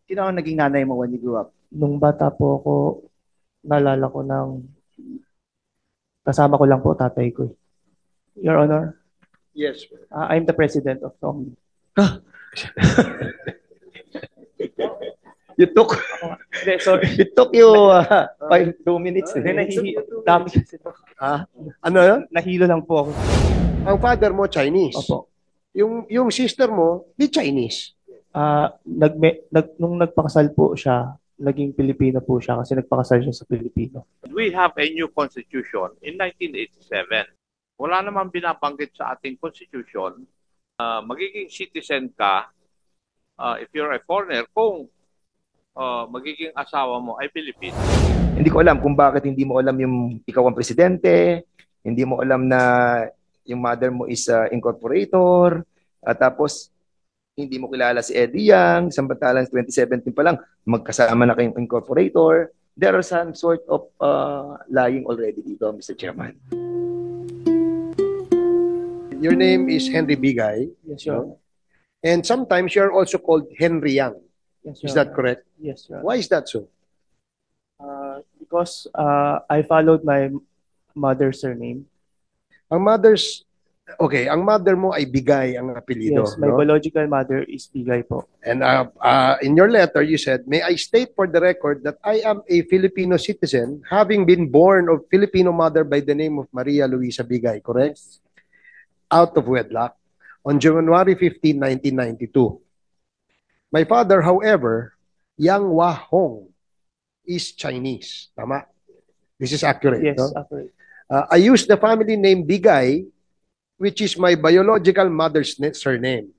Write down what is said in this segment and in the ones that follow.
Sino ang naging nanay mo when you grew up? Nung bata po ako, naalala ko ng kasama ko lang po tatay ko. Your Honor, Yes. I'm the president of TOMI. You took, Hindi, sorry. it took you 2 minutes. Hindi, dami kasi to. Ano yun? Nahilo lang po ako. Ang father mo, Chinese. Opo. Yung sister mo, di Chinese. Nung nagpakasal po siya, naging Pilipino po siya kasi nagpakasal siya sa Pilipino. We have a new constitution in 1987. Wala namang binabanggit sa ating constitution, magiging citizen ka if you're a foreigner kung magiging asawa mo ay Pilipino. Hindi ko alam kung bakit hindi mo alam yung ikaw ang presidente, hindi mo alam na yung mother mo is incorporator, at tapos hindi mo kilala si Eddie Yang, samantalang 2017 pa lang, magkasama na kayong incorporator. There are some sort of lying already dito, Mr. Chairman. Your name is Henry Bigay. Yes, Your Honor. And sometimes you're also called Henry Yang. Yes, Is Your that Honor. correct? Yes, Your Honor. Why is that so? Because I followed my mother's surname. Ang mother mo ay Bigay ang apelyido. Yes, my no? biological mother is Bigay po. And in your letter, you said, may I state for the record that I am a Filipino citizen, having been born of Filipino mother by the name of Maria Luisa Bigay, correct? Yes. Out of wedlock on January 15, 1992. My father, however, Yang Hua Hong, is Chinese. Tama? This is accurate. Yes, No? accurate. I use the family name Bigay, which is my biological mother's surname.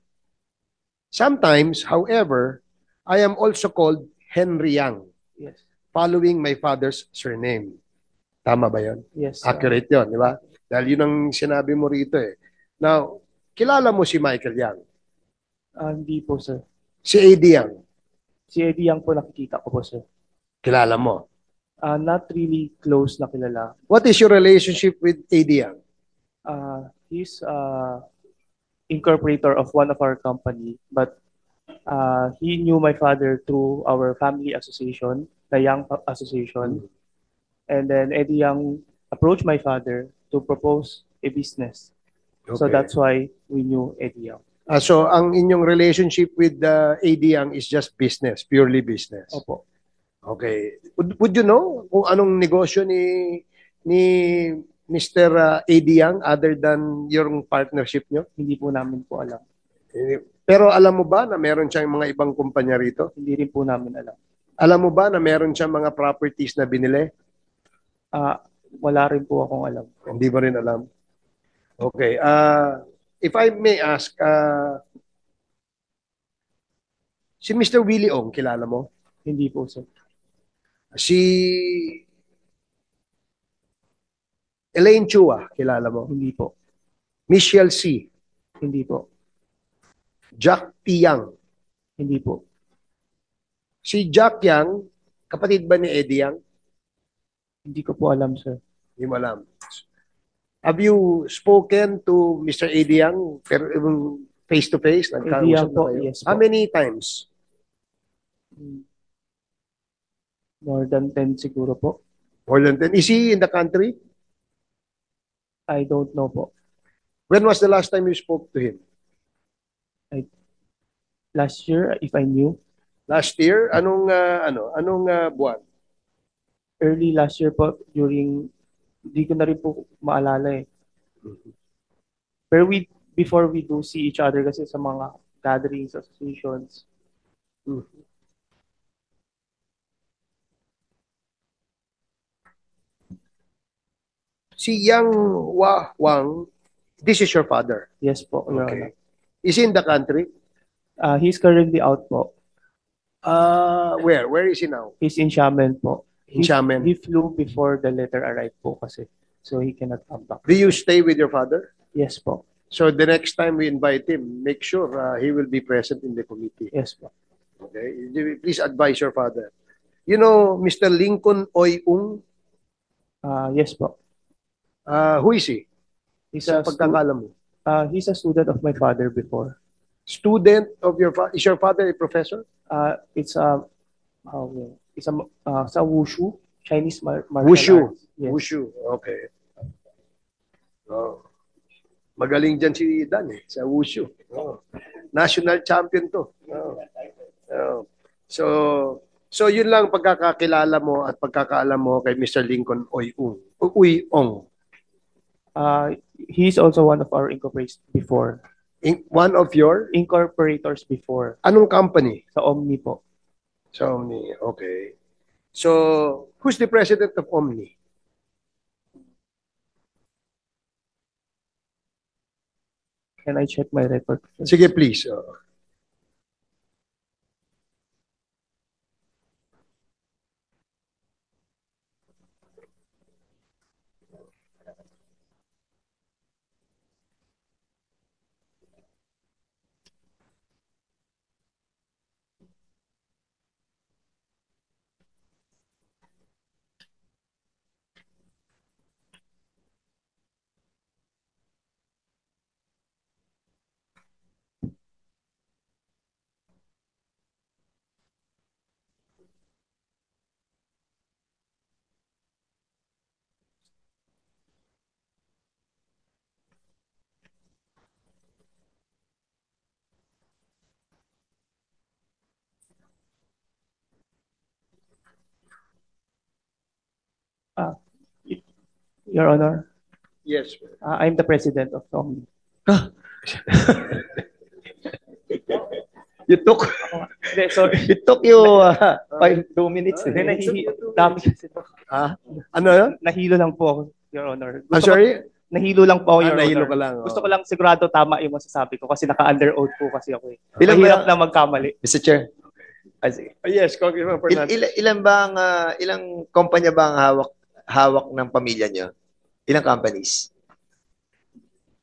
Sometimes, however, I am also called Henry Yang, Yes. following my father's surname. Tama ba yun? Yes. Accurate yun, di ba? Dahil yun ang sinabi mo rito eh. Now, kilala mo si Michael Yang, Hindi po, sir. si Eddie Yang, Si Eddie Yang po nakikita ko po, sir. kilala mo. Not really close na kilala. What is your relationship with Eddie Yang? He's incorporator of one of our company, but he knew my father through our family association, the Yang Association. And then Eddie Yang approached my father to propose a business. So Okay. that's why we knew Eddie Yang. So, ang inyong relationship with Eddie Yang is just business, purely business. Opo. Okay. Would you know kung anong negosyo ni Mr. Eddie Yang other than yung partnership nyo? Hindi po namin po alam. Pero alam mo ba na meron siyang mga ibang kumpanya rito? Hindi rin po namin alam. Alam mo ba na meron siyang mga properties na binili? Wala rin po akong alam. Hindi mo rin alam. Okay. If I may ask, si Mr. Willie Ong, kilala mo? Hindi po, sir. Si Elaine Chua, kilala mo? Hindi po. Michelle C. Hindi po. Jack T. Yang. Hindi po. Si Jack Yang, kapatid ba ni Eddie Yang? Hindi ko po alam, sir. Hindi mo alam. Have you spoken to Mr. Eddie Yang face to face? Eddie Yang po, yes po. How many times? More than 10 siguro po. More than 10. Is he in the country? I don't know po. When was the last time you spoke to him? Last year, if I knew. Last year? Anong buwan? Early last year po, hindi ko na rin po maalala eh. Pero before we do see each other kasi sa mga gatherings, associations. Si Yang Hua Wang, this is your father. Yes po, Your Honor. Okay. Is he in the country? He's currently out po. Where? Where is he now? He's in Xiamen po. In Xiamen. He flew before the letter arrived po kasi. So he cannot come back. Do you stay with your father? Yes po. So the next time we invite him, make sure he will be present in the committee. Yes po. Okay? Please advise your father. You know Mr. Lincoln Oy Ung? Yes po. Who is he? He's Sa pagkakalam mo. He's a student of my father before. Student of your father? Is your father a professor? It's a wushu, Chinese martial Wushu. arts. Yes. Wushu. Okay. Oh. Magaling dyan si Dan sa Wushu. Oh. National champion to. Oh. Oh. So yun lang pagkakakilala mo at pagkakaalam mo kay Mr. Lincoln Uy-ong. He's also one of our incorporators before. One of your Incorporators before. anong company? Sa Omni po. So, Omni. Okay. So, who's the president of Omni? Can I check my record? Sige, please. Your Honor, Yes. I'm the president of Omni. You took, Hindi, sorry. it took you 2 minutes. Hindi, dami kasi po. Ano yun? Nahilo lang po ako, Your Honor. I'm sorry? Nahilo lang po ako, Your Nahilo Honor. ka lang. Gusto ko lang sigurado tama yung masasabi ko kasi naka-under oath po kasi ako eh. Ilan ba Mahirap yan? na magkamali. Mr. Chair. Sige. Yes, Congressman Fernandez. Ilan ba ang ilang kumpanya ba ang hawak ng pamilya niyo? Ilang companies?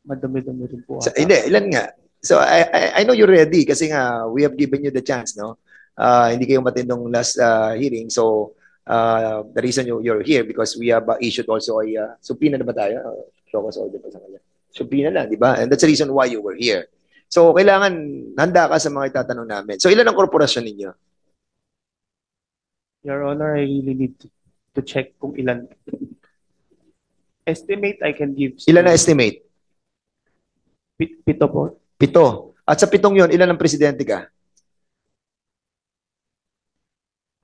Madami-dami rin po. Hindi, ilan nga? So I know you're ready kasi nga we have given you the chance, no? Hindi kayo matindong last hearing. So the reason you're here because we have issued also a subpoena na ba tayo? Focus order pa sa kanya. Subpoena lang, di ba? And that's the reason why you were here. So kailangan handa ka sa mga itatanong namin. So ilan ang korporasyon ninyo? Your Honor, I really need to check kung ilan. Estimate I can give. Ilan na estimate? Pito po. 7. At sa 7 yon, ilan ang presidente ka?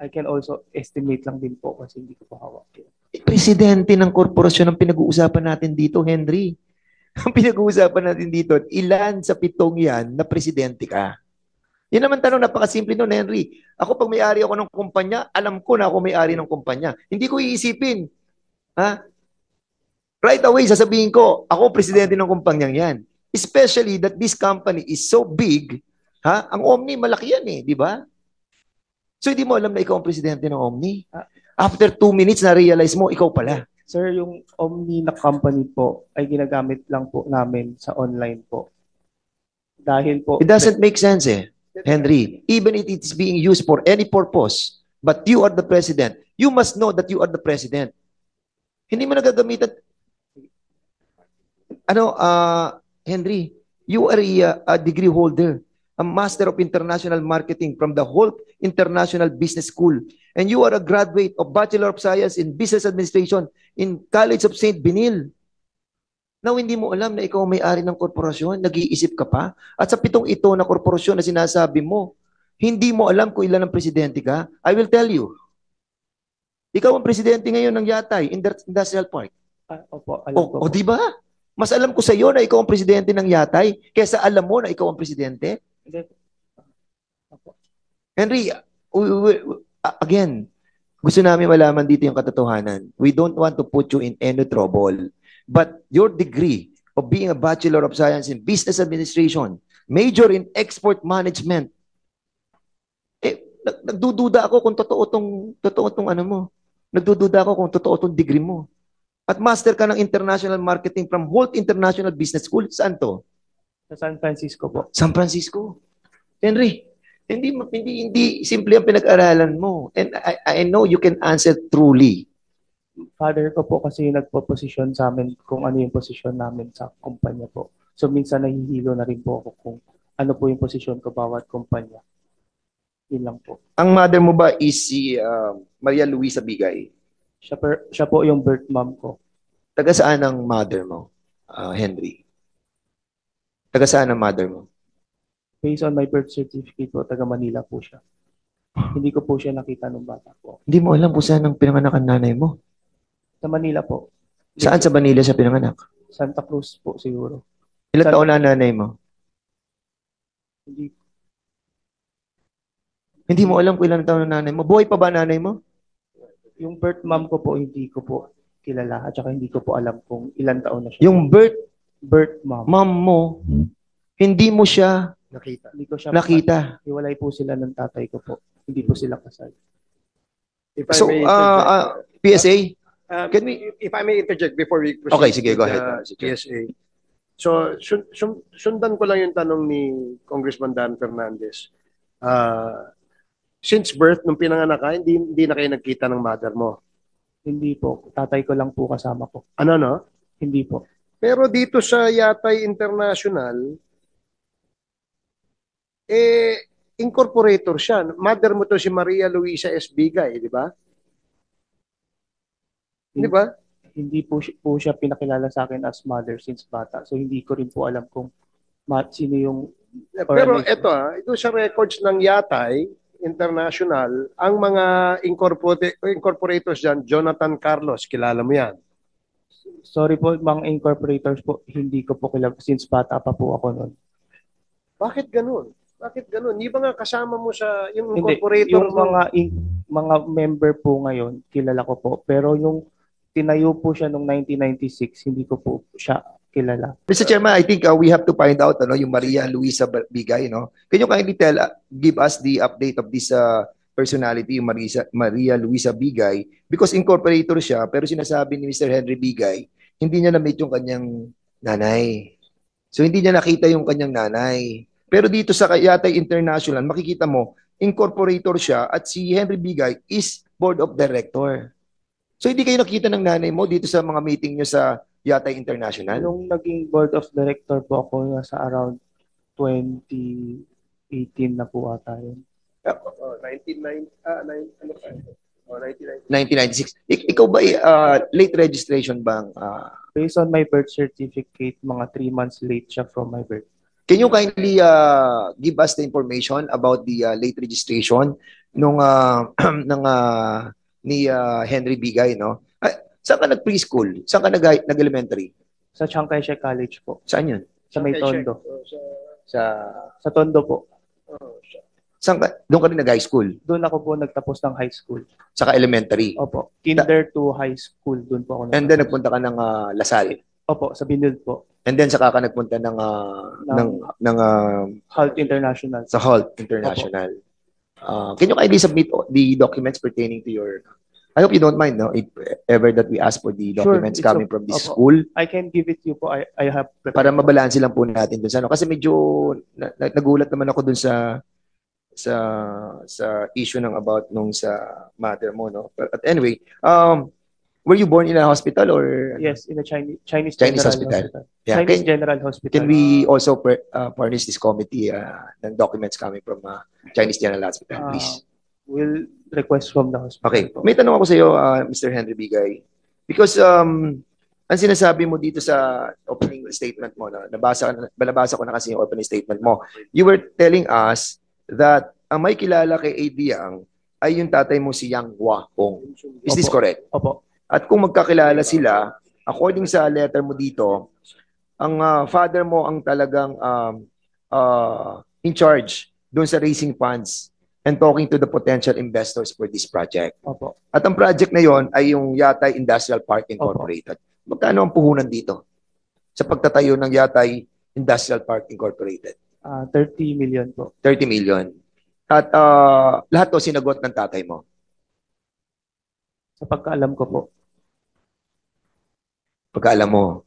I can also estimate lang din po kasi hindi ko pa hawak. Presidente ng korporasyon ang pinag-uusapan natin dito, Henry. Ang pinag-uusapan natin dito, ilan sa 7 yan na presidente ka? Yan naman tanong, napakasimple nun, Henry. Ako, pag may-ari ako ng kumpanya, alam ko na ako may-ari ng kumpanya. Hindi ko iisipin. Ha? Right away, sasabihin ko, ako presidente ng kumpanyang yan. Especially that this company is so big, ha? Ang Omni, malaki yan eh, di ba? So, hindi mo alam na ikaw ang presidente ng Omni? After 2 minutes, na-realize mo, ikaw pala. Sir, yung Omni na company po ay ginagamit lang po namin sa online po. Dahil po... It doesn't make sense eh, Henry. Even if it is being used for any purpose, but you are the president, you must know that you are the president. Hindi mo nagagamitan... Henry, you are a degree holder, a Master of International Marketing from the Holt International Business School, and you are a graduate of Bachelor of Science in Business Administration in College of St. Benil. Now, hindi mo alam na ikaw ang may-ari ng korporasyon, nag-iisip ka pa, at sa 7 ito na korporasyon na sinasabi mo, hindi mo alam kung ilan ang presidente ka, I will tell you. Ikaw ang presidente ngayon ng Yatay Industrial Park. Opo, alam ko po. Di ba? Mas alam ko sa iyo na ikaw ang presidente ng Yatay kaysa alam mo na ikaw ang presidente. Hindi. Opo. Henry, again, gusto namin malaman dito yung katotohanan. We don't want to put you in any trouble. But your degree of being a Bachelor of Science in Business Administration, major in Export Management, nagdududa ako kung totoo tong ano mo. Nagdududa ako kung totoo tong degree mo. At master ka ng International Marketing from Holt International Business School. Saan to? Sa San Francisco po. San Francisco. Henry, hindi simple ang pinag-aralan mo. And I know you can answer truly. Father ko po kasi nagpo-posisyon sa amin kung ano yung posisyon namin sa kumpanya po. So minsan nahihilo na rin po ako kung ano po yung posisyon ko bawat kumpanya. Yun lang po. Ang mother mo ba is si Maria Luisa Bigay? Siya po yung birth mom ko. Taga saan ang mother mo, Henry? Taga saan ang mother mo? Based on my birth certificate po, taga Manila po siya. Hindi ko po siya nakita nung bata po. Hindi mo alam kung saan ang pinanganak ang nanay mo. Sa Manila po. Saan sa Manila siya pinanganak? Santa Cruz po siguro. Ilang Saan- taon na ang nanay mo? Hindi, Hindi mo alam kung ilang taon ang nanay mo. Buhay pa ba ang nanay mo? yung birth mom ko po, hindi ko po kilala. At saka hindi ko po alam kung ilang taon na siya. Yung birth birth mom. mom mo, hindi mo siya Nakita. Hindi ko siya nakita. Hiwalay po sila ng tatay ko po. Hindi po sila kasal. If I So, may interject, PSA, can if I may interject before we proceed Okay, sige, go with ahead. the PSA. So, sundan ko lang yung tanong ni Congressman Dan Fernandez. Since birth, nung pinanganak ka, hindi na kayo nagkita ng mother mo. Hindi po. Tatay ko lang po kasama ko. Ano, no? Hindi po. Pero dito sa Yatay International, incorporator siya. Mother mo to si Maria Luisa S. Bigay, di ba? Di ba? Hindi po siya pinakilala sa akin as mother since bata. So hindi ko rin po alam kung sino yung Pero ito ito sa records ng Yatay International, ang mga incorporators dyan, Jonathan Carlos, kilala mo yan. sorry po mga incorporators po, hindi ko po kilala since bata pa po ako noon. Bakit ganun? Bakit ganun? Di ba nga kasama mo sa yung Hindi, incorporator yung mo? mga member po ngayon, kilala ko po. Pero yung tinayo po siya noong 1996, hindi ko po siya kilala. Mr. Chairman, I think we have to find out yung Maria Luisa Bigay, no? Can you kindly give us the update of this personality, yung Maria Luisa Bigay? Because incorporator siya, pero sinasabi ni Mr. Henry Bigay, hindi niya na-meet yung kanyang nanay. So hindi niya nakita yung kanyang nanay. Pero dito sa Yatay International, makikita mo, incorporator siya at si Henry Bigay is board of director. So hindi kayo nakita ng nanay mo dito sa mga meeting niyo sa Yatay International? Nung naging board of director po ako, nasa around 2018 na po ata yun. 1996. Ikaw ba late registration bang? Based on my birth certificate, mga 3 months late siya from my birth. Can you kindly give us the information about the late registration nung ni Henry Bigay, no? Saan ka nag-preschool? Saan ka nag-elementary? Sa Chiang Kai-shek College po. Saan yun? Sa may Tondo. Sa Sa Tondo po. doon ka rin nag-high school? Doon ako po nagtapos ng high school. Saka elementary? Opo. Kinder to high school. Doon po ako And then nagpunta ka ng Lasal? Opo, sa Binilde po. And then saka ka nagpunta ng Halt International. sa Holt International. Can you kindly submit the documents pertaining to your... I hope you don't mind, no? If ever that we ask for the Sure, documents it's coming from this opo. school I can give it to you po. I have prepared. para mabalanse lang po natin dun sa ano. Kasi medyo nagulat naman ako dun sa issue ng about nung sa mother mo, no? But anyway, were you born in a hospital or Yes, in a Chinese Chinese General hospital. Hospital. Yeah, Chinese General Hospital. can we also furnish this committee ng documents coming from Chinese General Hospital, please? Will request from the hospital. Okay. po. May tanong ako sa iyo, Mr. Henry Bigay. Because ang sinasabi mo dito sa opening statement mo, nabasa ko na kasi yung opening statement mo. You were telling us that ang may kilala kay A.D. Yang ay yung tatay mo si Yang Hua Hong. Is this Opo. correct? Opo. At kung magkakilala sila, according sa letter mo dito, ang father mo ang talagang in charge doon sa raising funds and talking to the potential investors for this project. Opo. At ang project na yon ay yung Yatay Industrial Park Incorporated. Magkano ang puhunan dito sa pagtatayo ng Yatay Industrial Park Incorporated? 30 million po. 30 million. At lahat to sinagot ng tatay mo. Sa pagkaalam ko po. Pagkaalam mo,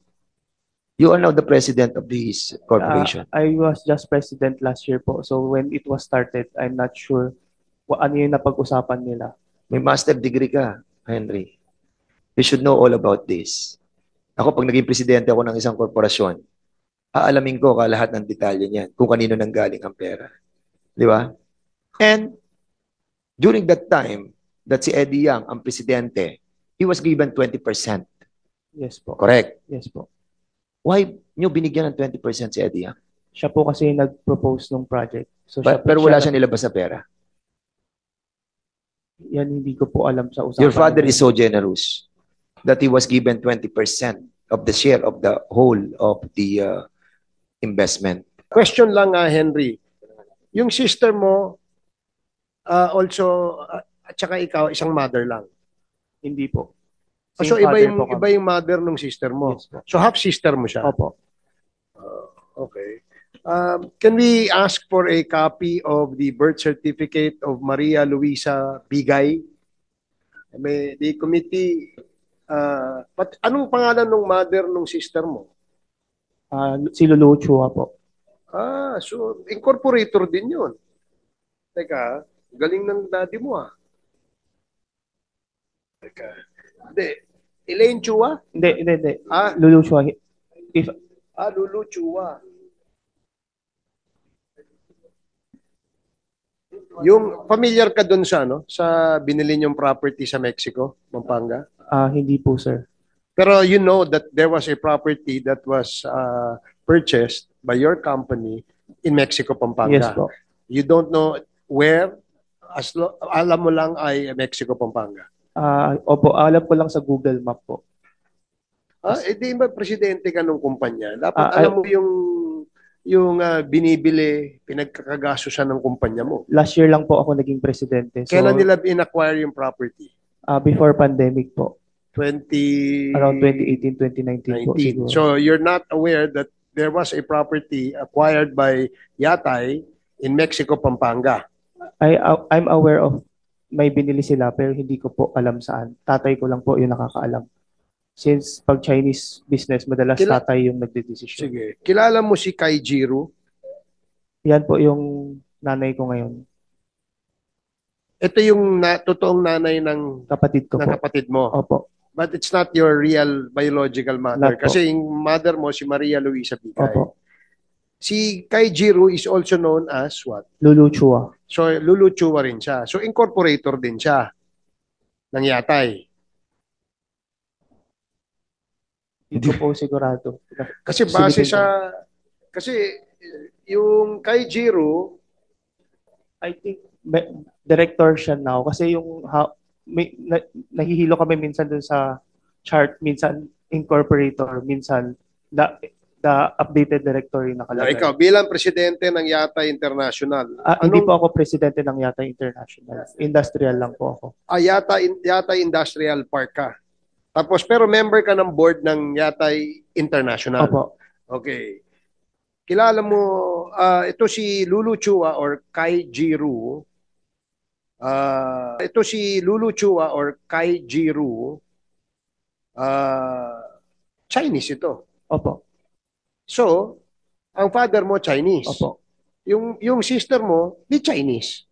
you are now the president of this corporation. I was just president last year po. So when it was started, I'm not sure ano yung napag-usapan nila. May master degree ka, Henry. You should know all about this. Ako, pag naging presidente ako ng isang korporasyon, aalamin ko lahat ng detalye niyan, kung kanino nanggaling ang pera. Di ba? And During that time, that si Eddie Yang ang presidente, he was given 20%. Yes po. Correct. Yes po. Why nyo binigyan ng 20% si Eddie Yang? Siya po kasi nag-propose ng project. So siya, Pero wala siya nilabas sa pera. Yan hindi ko po alam sa usapan. Your father is so generous that he was given 20% of the share of the whole of the investment. Question lang, Henry. Yung sister mo, also, at saka ikaw, isang mother lang. Hindi po. So, Same iba father yung, po kami. iba yung mother ng sister mo. Yes po. So, half sister mo siya. Opo. Okay. Can we ask for a copy of the birth certificate of Maria Luisa Bigay? May the committee, anong pangalan ng mother ng sister mo? Si Lulu Chua po. So incorporator din yun. Teka, galing ng daddy mo Teka. Hindi. Elaine Chua? Hindi. Ah, Lulu Chua. If Lulu Chua. Yung familiar ka dun sa sa binili niyong property sa Mexico, Pampanga? hindi po, sir. Pero you know that there was a property that was purchased by your company in Mexico, Pampanga. Yes po. You don't know where, alam mo lang ay Mexico, Pampanga. Opo, alam ko lang sa Google Map po. Di ba presidente ka ng kumpanya? Dapat Ah, alam mo yung binibili, pinagkakagastusan ng kumpanya mo. Last year lang po ako naging presidente. So, Kailan nila in-acquire yung property? before pandemic po. 20... Around 2018, 2019 po 19. siguro. So you're not aware that there was a property acquired by Yatay in Mexico, Pampanga. I'm aware of may binili sila pero hindi ko po alam saan. Tatay ko lang po yung nakakaalam. Since pag Chinese business, madalas tatay yung nagde-decision. Sige. Kilala mo si Kai Jiru? Yan po yung nanay ko ngayon. Ito yung totoong nanay ng Kapatid ko po. kapatid mo. Opo. But it's not your real biological mother. Not po. Kasi yung mother mo, si Maria Luisa Bigay. Opo. Si Kai Jiru is also known as what? Lulu Chua. So, Lulu Chua rin siya. So, incorporator din siya ng Yatay. Hindi ko po sigurado. Kasi base sa... Kasi yung Kai Jiru, I think director siya now kasi yung nahihilo kami minsan dun sa chart, minsan incorporator, minsan the updated director yung nakalagay. ikaw bilang presidente ng Yatay International. Hindi po ako presidente ng Yatay International. Industrial lang po ako. Yatay Industrial Park ka. Tapos pero member ka ng board ng Yatay International. Opo. Okay. Kilala mo ito si Lulu Chua or Kai Jiru. Ito si Lulu Chua or Kai Jiru. Chinese ito. Opo. So, ang father mo Chinese. Opo. Yung sister mo di Chinese.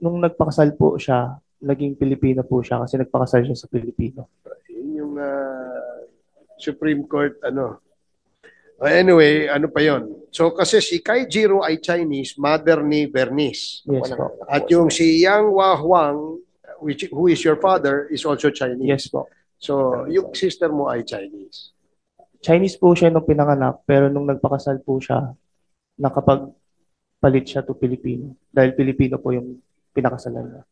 Nung nagpakasal po siya, naging Pilipino po siya kasi nagpakasal siya sa Pilipino. Yun yung Supreme Court Anyway, ano pa yon? So kasi si Kai Jiru ay Chinese, mother ni Bernice. Yes po. At yung si Yang Hua Huang, who is your father, is also Chinese. Yes po. So yung sister mo ay Chinese. Chinese po siya nung pinanganak pero nung nagpakasal po siya, nakapagpalit siya to Pilipino. Dahil Pilipino po yung pinakasalan niya.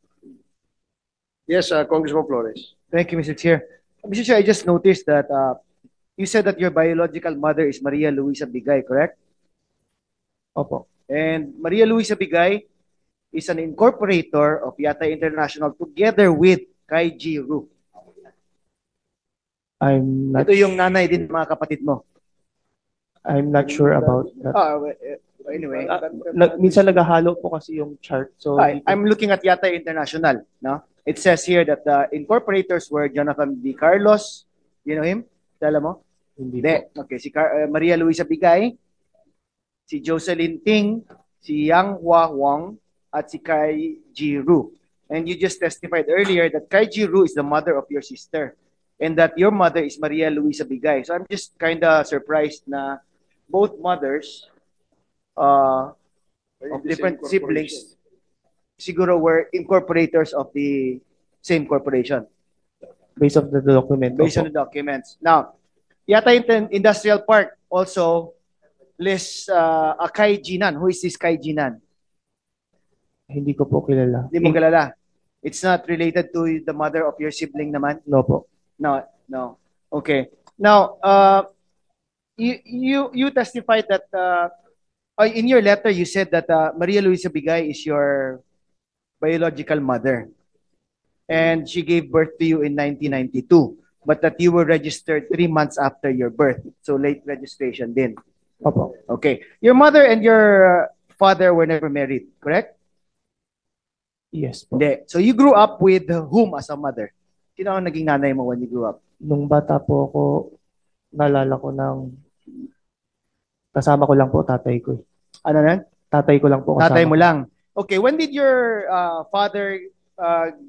Yes, Congressman Flores. Thank you, Mr. Chair. Mr. Chair, I just noticed that you said that your biological mother is Maria Luisa Bigay, correct? Opo. And Maria Luisa Bigay is an incorporator of Yatay International together with Kai Jiru. Ito yung nanay din ng mga kapatid mo. I'm not sure about that. Anyway, Minsan naghahalo po kasi yung chart. So I'm looking at Yatay International. No? It says here that the incorporators were Jonathan D. Carlos. You know him? Alam mo? Hindi. Okay, si Maria Luisa Bigay, si Jocelyn Ting, si Yang Hua Huang, at si Kai Jiru. And you just testified earlier that Kai Jiru is the mother of your sister and that your mother is Maria Luisa Bigay. So I'm just kind of surprised na both mothers of different siblings siguro were incorporators of the same corporation Based of the document. based on the documents. Now, yata yung industrial park also lists a Kai Jinan. Who is this Kai Jinan? Hindi ko po kilala. Hindi mo kilala. It's not related to the mother of your sibling naman? No po. No, no. Okay. Now, you testified that in your letter you said that Maria Luisa Bigay is your biological mother, and she gave birth to you in 1992, but that you were registered 3 months after your birth, so late registration din. Opo. Okay. Your mother and your father were never married, correct? Yes po. Hindi. So you grew up with whom as a mother? Sino ang naging nanay mo when you grew up? Nung bata po ako, naalala ko kasama ko lang po tatay ko. Ano na? Tatay ko lang po kasama. Tatay mo lang. Okay, when did your father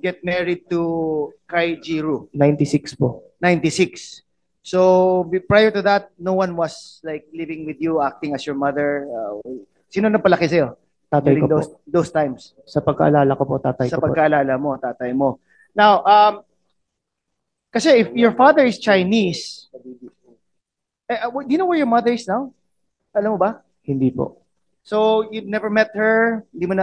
get married to Kai Jiru? 96 po. 96. So prior to that, no one was like living with you, acting as your mother. Sino na palaki sa'yo Tatay during ko po. those times? Sa pagkaalala ko po, tatay Sa ko po. pagkaalala mo, tatay mo. Now, kasi if your father is Chinese, do you know where your mother is now? Alam mo ba? Hindi po. So you've never met her? Hindi mo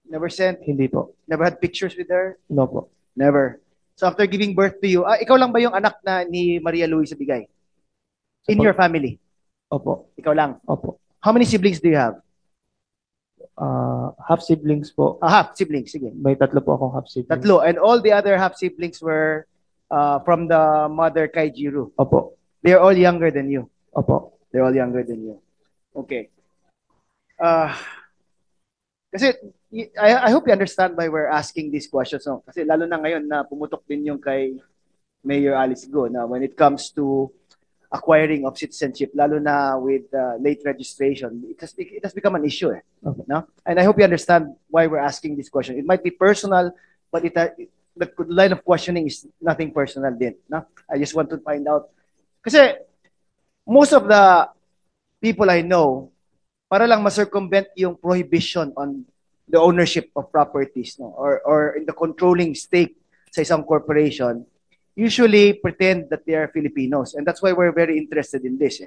never sent, Hindi po. never had pictures with her? No po. Never. So after giving birth to you, ikaw lang ba yung anak ni Maria Luisa Bigay? In your family? Opo. Ikaw lang. Opo. How many siblings do you have? Half siblings po. Half siblings, sige. May tatlo po akong half siblings. Tatlo. And all the other half siblings were from the mother Kai Jiru. Opo. They're all younger than you. Opo. They're all younger than you. Okay. Kasi I hope you understand why we're asking these questions. No? Kasi lalo na ngayon na pumutok din yung kay Mayor Alice Go na when it comes to acquiring of citizenship, lalo na with late registration, it has become an issue. Okay. No? And I hope you understand why we're asking this question. It might be personal, but the line of questioning is nothing personal din. No? I just want to find out. Kasi most of the people I know, para lang ma-circumvent yung prohibition on the ownership of properties, no? Or in the controlling stake sa isang corporation, usually pretend that they are Filipinos, and that's why we're very interested in this.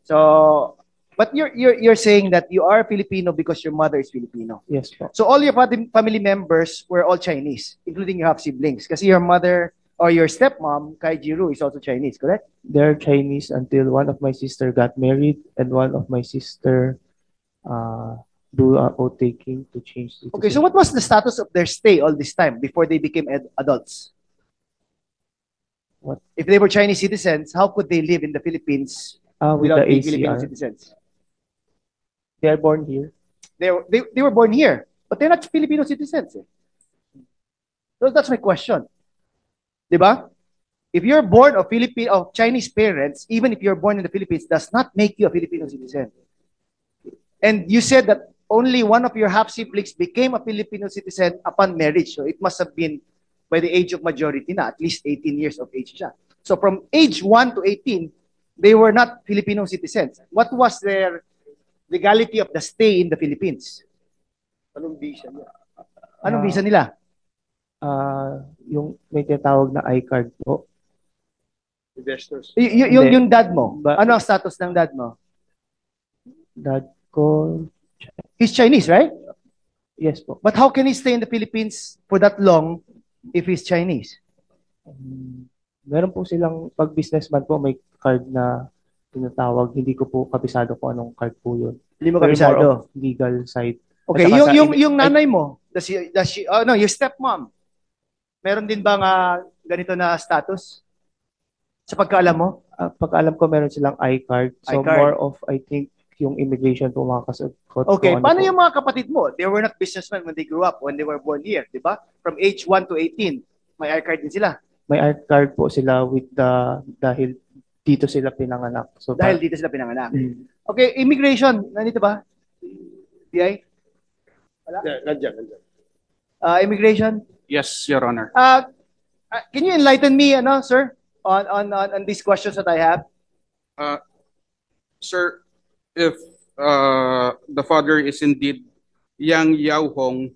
So, but you're saying that you are Filipino because your mother is Filipino. Yes po. So all your family members were all Chinese, including your half siblings, kasi your mother or your stepmom, Kai Jiru, is also Chinese, correct? They're Chinese until one of my sister got married and one of my sister do a oath taking to change citizenship. Okay, so what was the status of their stay all this time before they became adults? What? If they were Chinese citizens, how could they live in the Philippines With without the being Filipino ACR. citizens? They are born here. They were born here, but they're not Filipino citizens. So that's my question. Diba? If you're born of Chinese parents, even if you're born in the Philippines, does not make you a Filipino citizen. And you said that only one of your half siblings became a Filipino citizen upon marriage. So it must have been by the age of majority na, at least 18 years of age siya. So from age 1 to 18, they were not Filipino citizens. What was their legality of the stay in the Philippines? Anong visa nila? Anong visa nila? Yung may tinatawag na iCard po. Investors. Yung dad mo. Ba- Ano ang status ng dad mo? Dad ko, He's Chinese, right? yes po. But how can he stay in the Philippines for that long if he's Chinese? Meron po silang, pag businessman po, may card na tinatawag. Hindi ko po kabisado kung anong card po yun. Hindi mo Very more kabisado. of legal side. Okay, At saka yung nanay mo, your stepmom, meron din bang ganito na status? Sa pagkaalam mo? Pagkaalam ko, meron silang iCard. So iCard. more of, I think, yung immigration po makakasagot. Okay, kung ano paano po. yung mga kapatid mo? They were not businessmen when they grew up, when they were born here, di ba? From age 1 to 18, may iCard din sila. May iCard po sila dahil dito sila pinanganak. So Dahil dito sila pinanganak. Mm. Okay, immigration, nandito ba? BI? Nandiyan. Immigration? Yes, Your Honor. Can you enlighten me, sir, on these questions that I have? Sir, if the father is indeed Yang Yao Hong,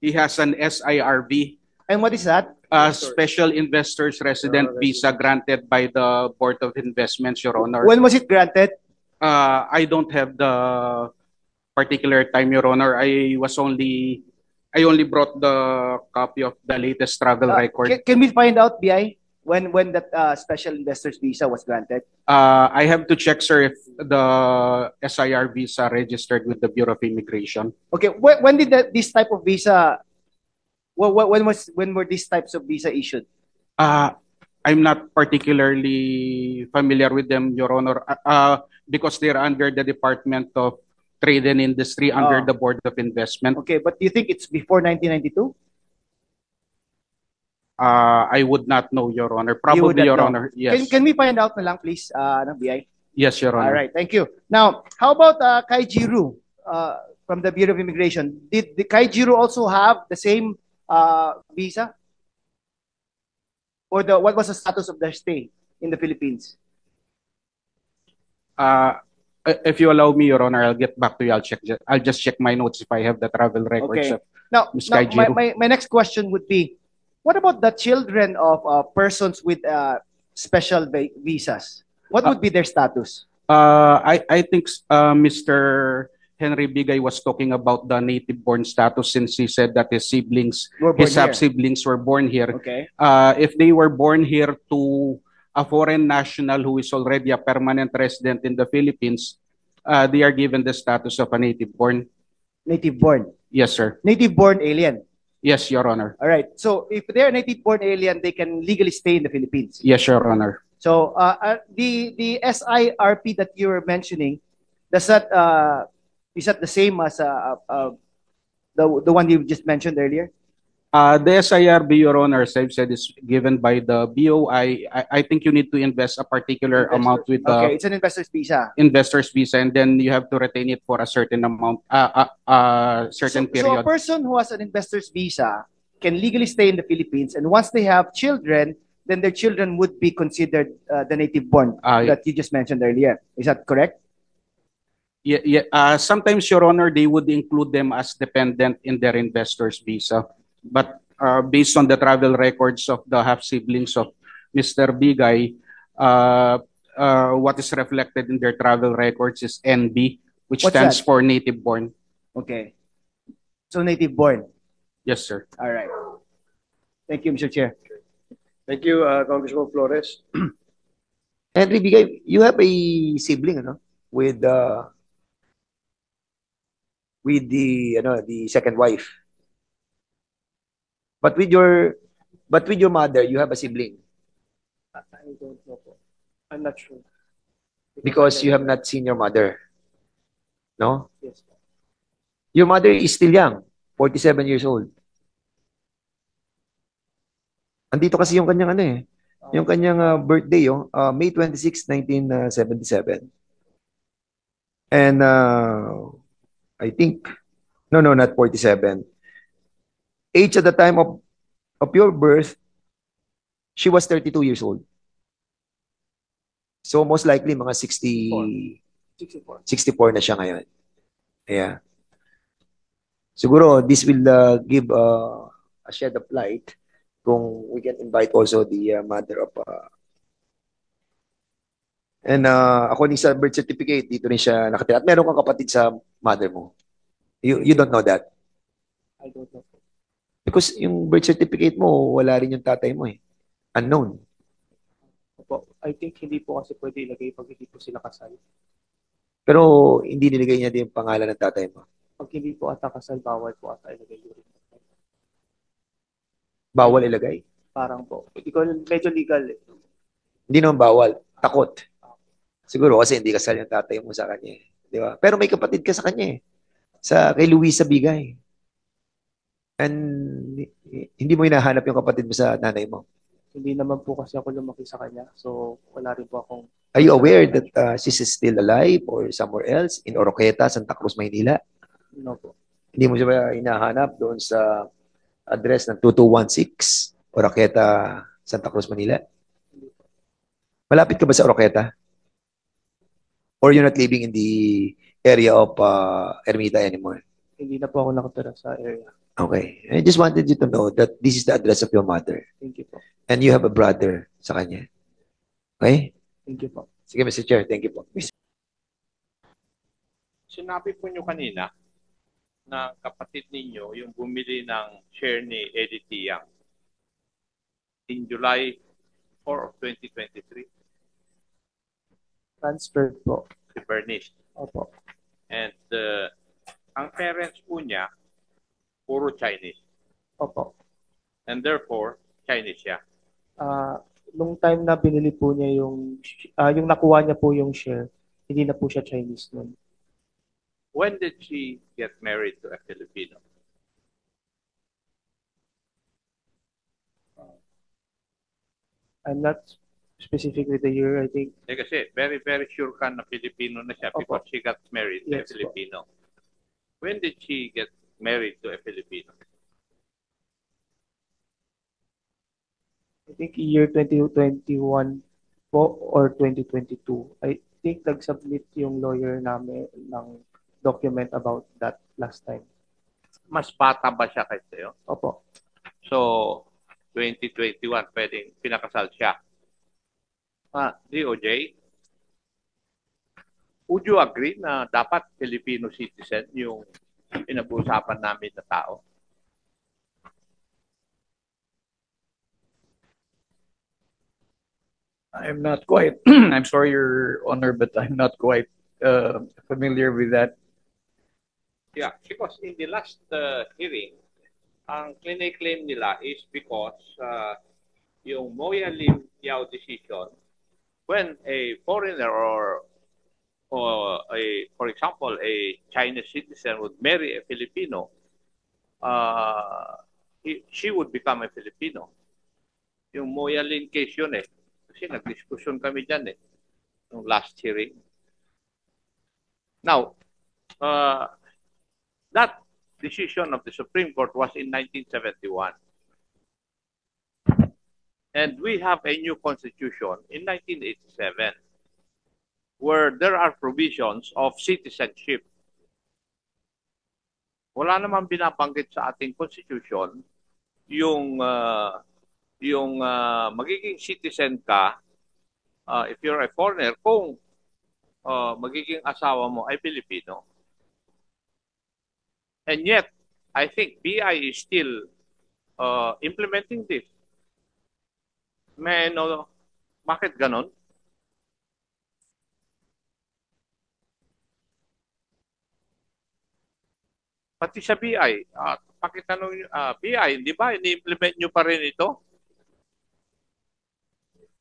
he has an SIRV, And what is that? a Special Investors Resident Visa granted by the Board of Investments, Your Honor. When was it granted? I don't have the particular time, Your Honor. I only brought the copy of the latest travel record. Can we find out, BI, when that special investors visa was granted? I have to check, sir, if the SIR visa registered with the Bureau of Immigration. Okay, when did this type of visa? When were these types of visa issued? I'm not particularly familiar with them, Your Honor, because they're under the Department of Trade and Industry under the Board of Investment. Okay, but do you think it's before 1992? I would not know, Your Honor. You would Probably, not Your know. Honor. Yes. Can we find out na lang, please, ng BI? Yes, Your Honor. All right, thank you. Now, how about Kai Jiru from the Bureau of Immigration? Did the Kai Jiru also have the same visa? Or what was the status of their stay in the Philippines? If you allow me, Your Honor, I'll get back to you. I'll just check my notes if I have the travel records. Okay. Now, Ms. Kai my, Jiru. my next question would be, what about the children of persons with special visas? What would be their status? I think Mr. Henry Bigay was talking about the native-born status since he said that his siblings, Were born his here. half-siblings were born here. Okay. If they were born here to a foreign national who is already a permanent resident in the Philippines, they are given the status of a native-born. Native-born. Yes, sir. Native-born alien. Yes, Your Honor. All right. So if they're native-born alien, they can legally stay in the Philippines. Yes, Your Honor. So the SIRP that you were mentioning, does that is that the same as the one you just mentioned earlier? The SIRB, Your Honor, as I've said, is given by the BOI. I think you need to invest a particular amount with the Okay, it's an investor's visa. investor's visa, and then you have to retain it for a certain amount, certain So a period. person who has an investor's visa can legally stay in the Philippines, and once they have children, then their children would be considered the native-born that you just mentioned earlier. Is that correct? Yeah. Sometimes, Your Honor, they would include them as dependent in their investor's visa. But based on the travel records of the half-siblings of Mr. Bigay, what is reflected in their travel records is NB, which What's stands that? for native-born. Okay. So native-born. Yes, sir. All right. Thank you, Mr. Chair. Thank you, Congressman Flores. Henry Bigay, you have a sibling, ano? With the the second wife. But with your mother, you have a sibling I don't know po. I'm not sure. because you have not seen your mother. No? Yes po. Your mother is still young, 47 years old. Andito kasi yung kanyang yung kanyang birthday, May 26, 1977. And I think, no, not 47. Age at the time of your birth, she was 32 years old. So most likely mga 64. 64 na siya ngayon. Yeah. Siguro this will give a shed of light kung we can invite also the mother of and according sa birth certificate, dito rin siya nakatira. At meron kang kapatid sa mother mo. You don't know that? I don't know po. Because yung birth certificate mo, wala rin yung tatay mo eh. Unknown. Opo. I think hindi po kasi pwede ilagay pag hindi po sila kasal. Pero hindi nilagay niya din yung pangalan ng tatay mo. Pag hindi po ata kasal, bawal po ata ilagay yun. Bawal ilagay. Parang po. Hindi ko, medyo legal eh. Hindi naman bawal. Takot. Siguro kasi hindi kasal yung tatay mo sa kanya. Di ba? Pero may kapatid ka sa kanya eh. Kay Luisa Bigay. And hindi mo hinahanap yung kapatid mo sa nanay mo. Hindi naman po kasi ako lumaki sa kanya. So, wala rin po akong... Are you aware that she's still alive or somewhere else? In Oroqueta, Santa Cruz, Maynila? No po. Hindi mo siya ba hinahanap doon sa address ng 2216 Oroqueta, Santa Cruz, Manila? Malapit ka ba sa Oroqueta? Or you're not living in the area of Ermita anymore? Hindi na po ako nakatira sa area. Okay. I just wanted you to know that this is the address of your mother. Thank you po. And you have a brother sa kanya. Okay? Thank you po. Sige, Mr. Chair. Thank you po. Sinabi po nyo kanina na kapatid ninyo yung bumili ng share ni Eddie Tiang in July 4 of 2023, Transferred po. si Bernice. Opo. And ang parents po niya, puro Chinese. Opo. And therefore, Chinese siya. Nung time na binili po niya yung nakuha niya po yung share, hindi na po siya Chinese nun. When did she get married to a Filipino? I'm not specific with the year, I think. Kasi very, very sure ka na Filipino na siya because Opo. she got married to a Yes po. Filipino. When did she get married to a Filipino? I think year 2021 po or 2022. I think nag-submit yung lawyer namin ng document about that last time. Mas bata ba siya kaysa sa'yo? Opo. So, 2021, pwedeng pinakasal siya. DOJ, would you agree na dapat Filipino citizen yung pinag-uusapan namin na tao? I'm not quite, I'm sorry, Your Honor, but I'm not quite familiar with that. Yeah, because in the last hearing, ang claim nila is because yung Moya Lim Yao decision, when a foreigner or for example, a Chinese citizen would marry a Filipino, she would become a Filipino. Yung Moya Lim case yun eh. Kasi nag-discussion kami dyan eh, yung last hearing. Now, that decision of the Supreme Court was in 1971. And we have a new constitution in 1987 where there are provisions of citizenship. Wala namang binabanggit sa ating constitution yung magiging citizen ka if you're a foreigner kung magiging asawa mo ay Pilipino. And yet, I think BI is still implementing this. May no, bakit ganon? Pati sa BI, pakitanong BI, di ba, ini-implement nyo pa rin ito?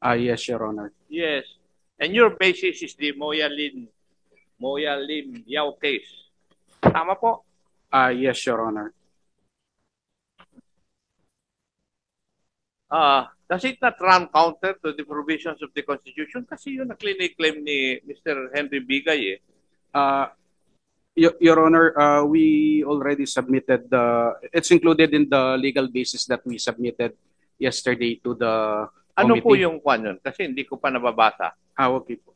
Yes, Your Honor. Yes. And your basis is the Moya Lim Yao case. Tama po? Yes, Your Honor. Does it not run counter to the provisions of the Constitution? Kasi yun ang claim ni Mr. Henry Bigay eh. Your Honor, we already submitted it's included in the legal basis that we submitted yesterday to the Ano committee. po yung kwan yun? Kasi hindi ko pa nababasa. Okay po.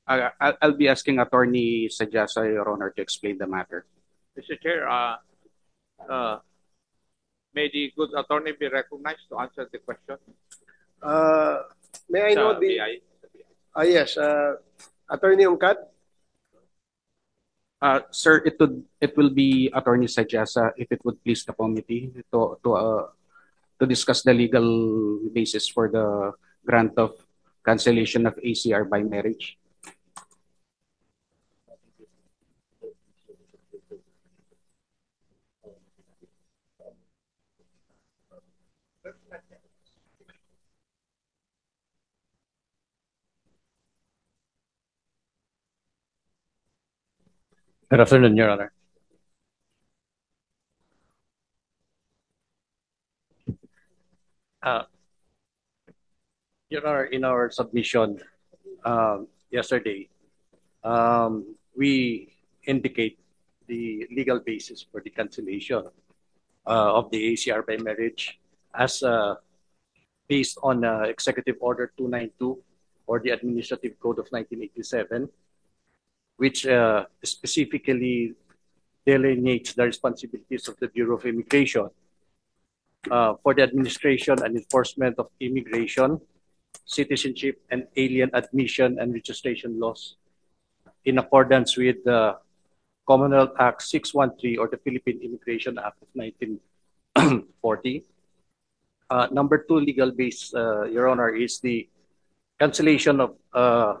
I'll be asking Attorney Sajasa, Your Honor, to explain the matter. Mr. Chair, may the good attorney be recognized to answer the question? May I know Sa the... BI? Yes, Attorney Ungkat? Sir, it will be Attorney Sajasa if it would please the committee to discuss the legal basis for the grant of cancellation of ACR by marriage. Good afternoon, Your Honor. Your Honor, in our submission yesterday, we indicate the legal basis for the cancellation of the ACR by marriage as based on Executive Order 292 or the Administrative Code of 1987, which specifically delineates the responsibilities of the Bureau of Immigration for the administration and enforcement of immigration, citizenship, and alien admission and registration laws in accordance with the Commonwealth Act 613 or the Philippine Immigration Act of 1940. Number two legal base, Your Honor, is the cancellation of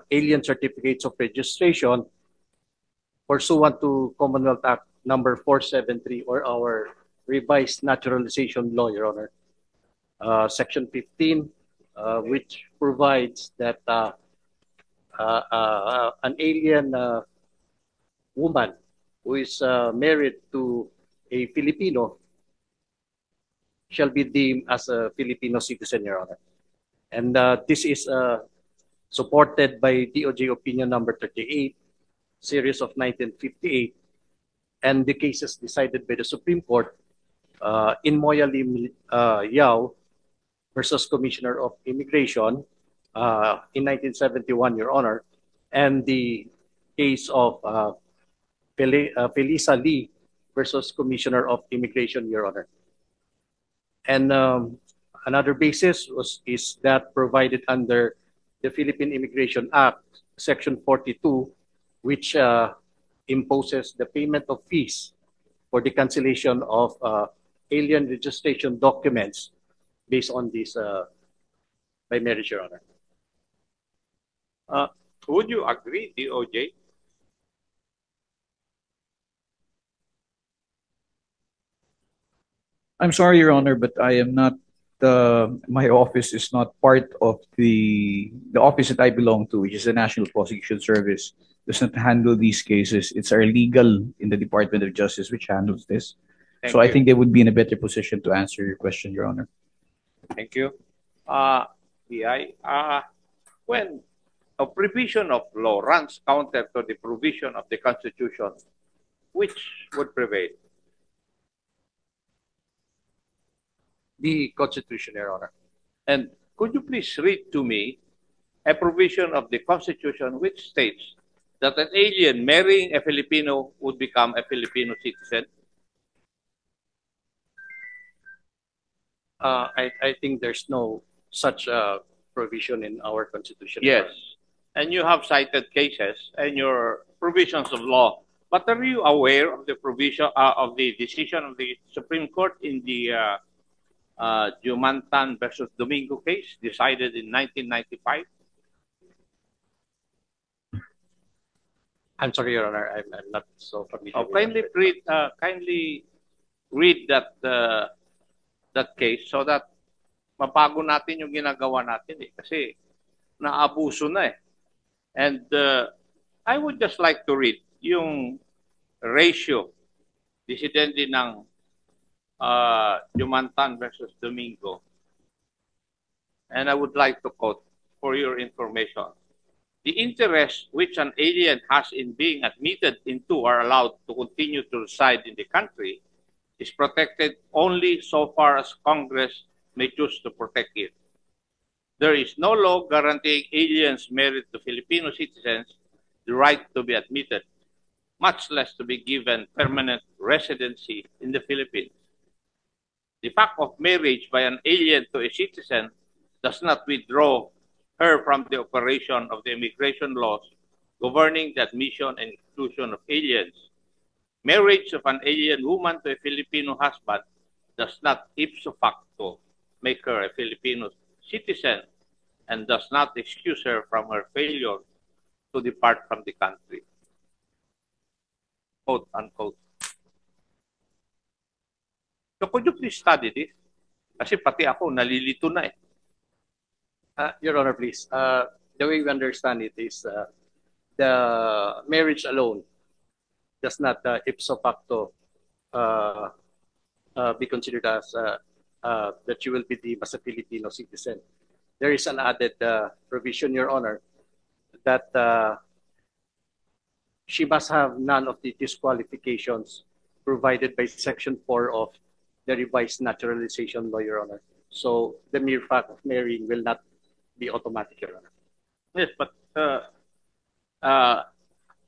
alien certificates of registration pursuant to Commonwealth Act number 473 or our revised naturalization law, Your Honor. Section 15, which provides that an alien woman who is married to a Filipino shall be deemed as a Filipino citizen, Your Honor. And this is supported by DOJ Opinion Number 38, Series of 1958, and the cases decided by the Supreme Court in Moya Lim Yao versus Commissioner of Immigration in 1971, Your Honor, and the case of Felisa Lee versus Commissioner of Immigration, Your Honor. And another basis is that provided under the Philippine Immigration Act, Section 42, which imposes the payment of fees for the cancellation of alien registration documents based on this by marriage, Your Honor. Would you agree, DOJ? I'm sorry, Your Honor, but I am not, my office is not part of the office that I belong to, which is the National Prosecution Service, does not handle these cases. It's our legal in the Department of Justice which handles this. Thank So I you. think they would be in a better position to answer your question, Your Honor. Thank you. PI, when a provision of law runs counter to the provision of the Constitution, which would prevail? The Constitution, Your Honor. And could you please read to me a provision of the Constitution which states that an alien marrying a Filipino would become a Filipino citizen? I think there's no such provision in our Constitution. Your Yes. Honor. And you have cited cases and your provisions of law. But are you aware of the provision of the decision of the Supreme Court in the Jumantan versus Domingo case decided in 1995? I'm sorry, Your Honor. I'm not so familiar. Oh, with kindly read that case so that mapago natin yung ginagawa natin eh. Kasi naabuso na eh. And I would just like to read yung ratio decidente ng Jumantan versus Domingo. And I would like to quote for your information. The interest which an alien has in being admitted into or allowed to continue to reside in the country is protected only so far as Congress may choose to protect it. There is no law guaranteeing aliens married to Filipino citizens the right to be admitted, much less to be given permanent residency in the Philippines. The fact of marriage by an alien to a citizen does not withdraw her from the operation of the immigration laws governing the admission and exclusion of aliens. Marriage of an alien woman to a Filipino husband does not ipso facto make her a Filipino citizen and does not excuse her from her failure to depart from the country. Quote unquote. So could you please study this? Kasi pati ako nalilito na eh. Your Honor, please. The way we understand it is the marriage alone does not ipso facto be considered as that you will be deemed as a Filipino citizen. There is an added provision, Your Honor, that she must have none of the disqualifications provided by Section 4 of the revised naturalization law, Your Honor. So the mere fact of marrying will not be automatic, Your Honor. Yes, but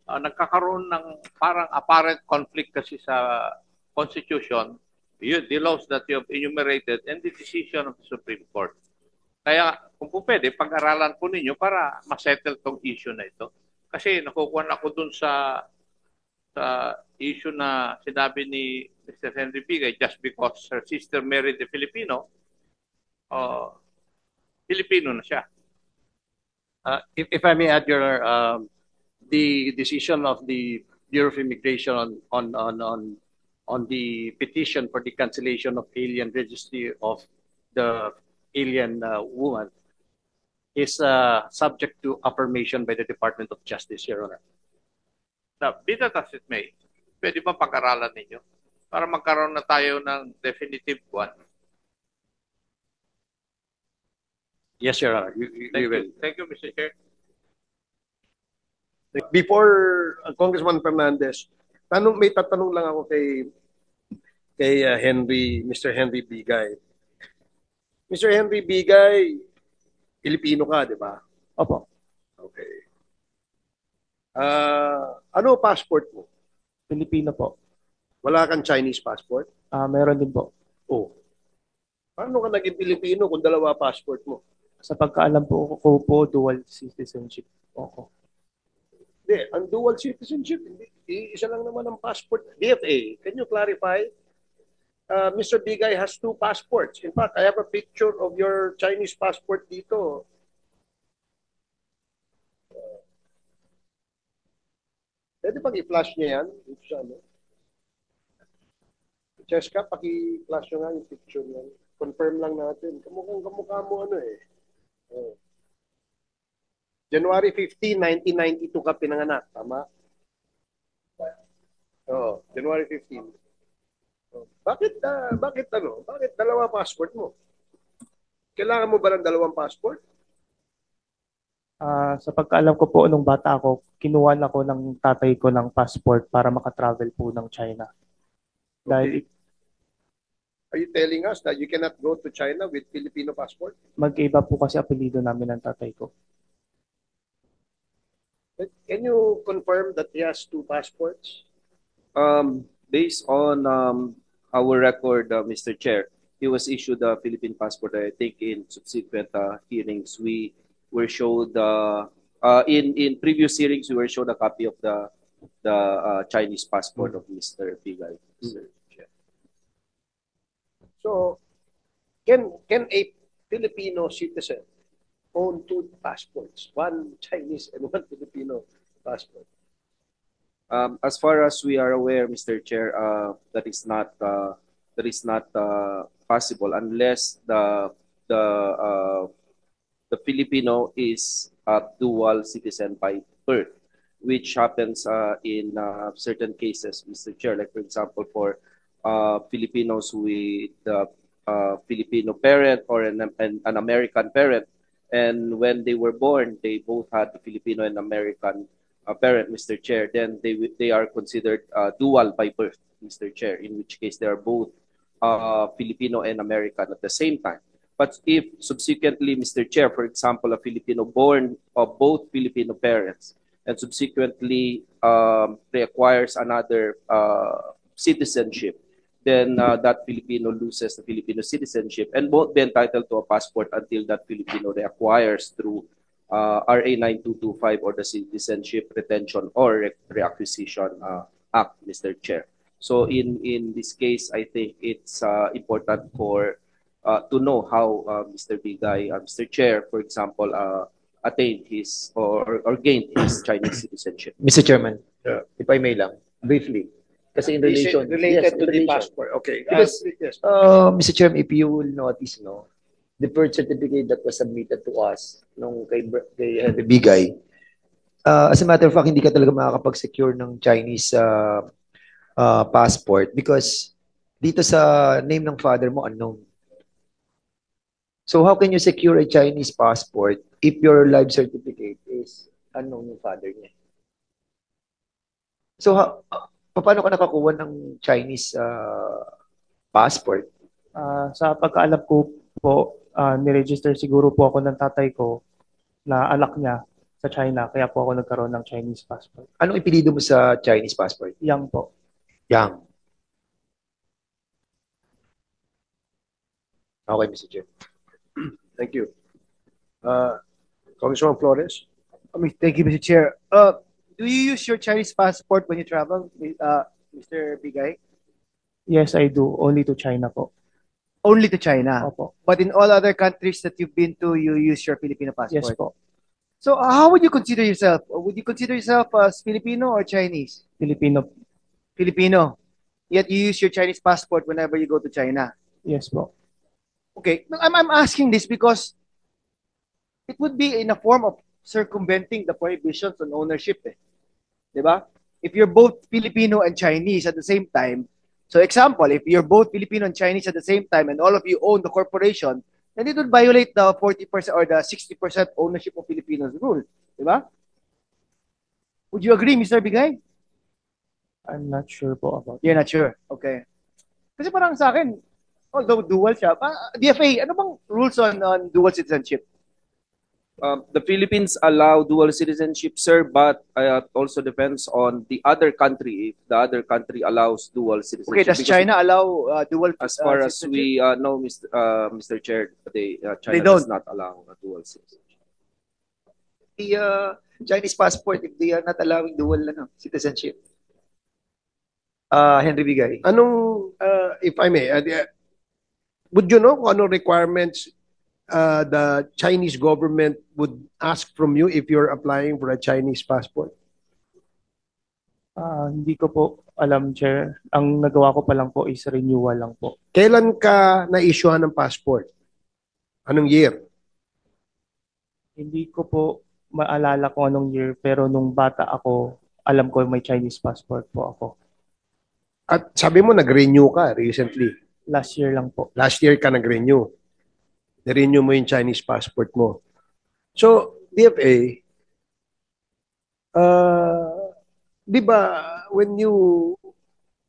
nagkakaroon ng parang apparent conflict kasi sa Constitution, the laws that you have enumerated and the decision of the Supreme Court. Kaya kung po pwede, pag-aralan po ninyo para masettle tong issue na ito. Kasi nakukuha ako dun sa issue na sinabi ni Mr. Henry Bigay, just because her sister married a Filipino, Filipino na siya. If I may add, Your Honor, the decision of the Bureau of Immigration on the petition for the cancellation of alien registry of the alien woman is subject to affirmation by the Department of Justice, Your Honor. Now, be that as it may, pwede ba pag-aralan ninyo para magkaroon na tayo ng definitive one? Yes, Your Honor. We will. Thank you, Mr. Chair. Before Congressman Fernandez, may tatanong lang ako kay Mr. Henry Bigay. Mr. Henry Bigay, Pilipino ka, di ba? Opo, Okay. Ano passport mo? Pilipino po. Wala kang Chinese passport? Meron din po. Oh. Paano ka naging Pilipino kung dalawa passport mo? Sa pagkaalam po ko po, dual citizenship po ako. Hindi, ang dual citizenship, hindi, isa lang naman ang passport. DFA, can you clarify? Mr. Bigay has 2 passports. In fact, I have a picture of your Chinese passport dito. Pwede pag i-flash niya yan? Dito siya, no? Cheska, paki-flash nyo nga yung picture niyan. Confirm lang natin. Kamukha mo ano eh. Oh. January 15, 1992 ka pinanganak. Tama? Oo, January 15. Oh. Bakit dalawa passport mo? Kailangan mo ba ng dalawang passport? Sa pagkaalam ko po, nung bata ako, kinuha ako ng tatay ko ng passport para makatravel po ng China. Dahil Are you telling us that you cannot go to China with Filipino passport? mag-iba po kasi apelido namin ng tatay ko. Can you confirm that he has 2 passports? Based on our record, Mr. Chair, he was issued a Philippine passport. I think in subsequent hearings, we were showed in previous hearings we were showed a copy of the Chinese passport of Mr. Bigay. Mr. Chair. So, can a Filipino citizen own 2 passports, one Chinese and one Filipino passport? As far as we are aware, Mr. Chair, that is not possible unless the Filipino is a dual citizen by birth, which happens in certain cases, Mr. Chair. Like for example, for Filipinos with Filipino parent or an American parent, and when they were born, they both had the Filipino and American parent, Mr. Chair. Then they are considered dual by birth, Mr. Chair. In which case they are both Filipino and American at the same time. But if subsequently, Mr. Chair, for example, a Filipino born of both Filipino parents and subsequently reacquires another citizenship, then that Filipino loses the Filipino citizenship and won't be entitled to a passport until that Filipino reacquires through RA 9225 or the Citizenship Retention or Reacquisition Act, Mr. Chair. So in this case, I think it's important for to know how Mr. Bigay, Mr. Chair, for example, attained his or gained his Chinese citizenship. Mr. Chairman, Yeah. if I may lang, briefly. Kasi in relation, related yes, to in the relation. passport. Okay. Because, yes. Mr. Chairman, if you will notice, no, the birth certificate that was submitted to us nung kay Henry Bigay, as a matter of fact, hindi ka talaga makakapag-secure ng Chinese passport because dito sa name ng father mo, unknown. So how can you secure a Chinese passport if your life certificate is unknown yung father niya? So paano ka nakakuha ng Chinese passport? Sa pagkaalam ko po, niregister siguro po ako ng tatay ko na anak niya sa China, kaya po ako nagkaroon ng Chinese passport. Anong ipilido mo sa Chinese passport? Yang po. Yang. Okay, Mr. Chair. Thank you. Congressman Flores? Thank you, Mr. Chair. Do you use your Chinese passport when you travel, Mr. Bigay? Yes, I do. Only to China po. Only to China. Opo. But in all other countries that you've been to, you use your Filipino passport. Yes po. So how would you consider yourself? Would you consider yourself as Filipino or Chinese? Filipino. Filipino. Yet you use your Chinese passport whenever you go to China. Yes po. Okay, I'm asking this because it would be in a form of circumventing the prohibitions on ownership. Diba? If you're both Filipino and Chinese at the same time, so example, if you're both Filipino and Chinese at the same time and all of you own the corporation, then it would violate the 40% or the 60% ownership of Filipinos rule. Diba? Would you agree, Mr. Bigay? I'm not sure po about You're not sure. Okay. Kasi parang sa akin, although dual siya, DFA, ano bang rules on dual citizenship? The Philippines allow dual citizenship, sir, but it also depends on the other country, if the other country allows dual citizenship. Okay, does Because China allow dual as far as citizenship? we know, Mr. Chair, China don't. does not allow a dual citizenship. The Chinese passport, if they are not allowing dual citizenship. Henry Bigay. Anong, if I may, would you know kung anong requirements the Chinese government would ask from you if you're applying for a Chinese passport? Hindi ko po alam, Chair. Ang nagawa ko pa lang po is renewal lang po. Kailan ka na-issuehan ng passport? Anong year? Hindi ko po maalala kung anong year, pero nung bata ako, alam ko may Chinese passport po ako. At sabi mo, nag-renew ka recently. Last year lang po. Last year ka nag-renew. Na-renew mo yung Chinese passport mo. So, DFA, di ba, when you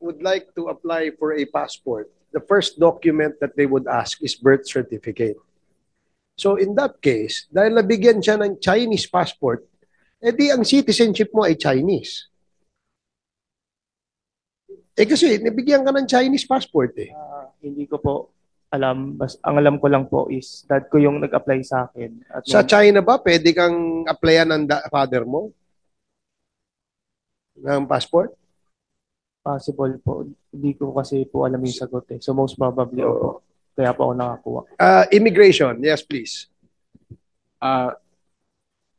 would like to apply for a passport, the first document that they would ask is birth certificate. So, in that case, dahil nabigyan siya ng Chinese passport, edi ang citizenship mo ay Chinese. Kasi nabigyan ka ng Chinese passport eh. Hindi ko po alam. Ang alam ko lang po is dad ko yung nag-apply sa akin. At Sa China ba, pwede kang applyan ng father mo? Ng passport? possible po. Hindi ko kasi po alam yung sagot eh. So most probably opo. Kaya po ako nakakuha. Immigration, yes please.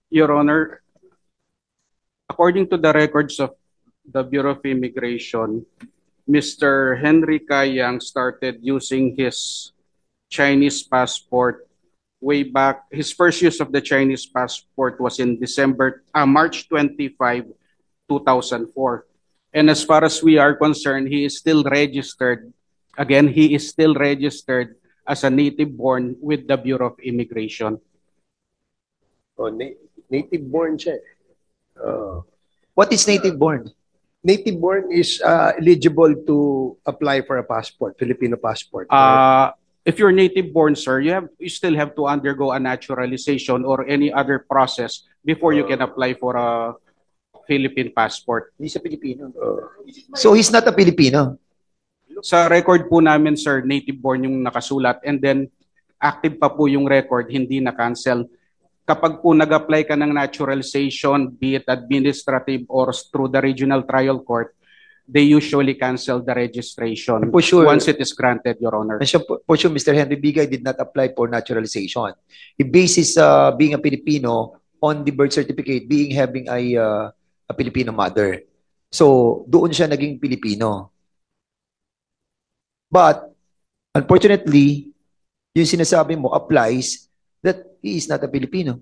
Your Honor, according to the records of the Bureau of Immigration, Mr. Henry Kayang started using his Chinese passport way back. His first use of the Chinese passport was in March 25, 2004. And as far as we are concerned, he is still registered. Again, he is still registered as a native born with the Bureau of Immigration. Oh, native born siya. What is native born? Native born is eligible to apply for a passport, Filipino passport. If you're native born, sir, you still have to undergo a naturalization or any other process before you can apply for a Philippine passport. Hindi siya Pilipino. So he's not a Filipino? Sa record po namin, sir, native born yung nakasulat, and then active pa po yung record, hindi na-cancel. Kapag po nag-apply ka ng naturalization, be it administrative or through the regional trial court, they usually cancel the registration For sure. once it is granted, Your Honor. For sure, Mr. Henry Bigay did not apply for naturalization. He bases being a Filipino on the birth certificate, having a Filipino mother. So, doon siya naging Filipino. But, unfortunately, yung sinasabi mo applies that he is not a Filipino.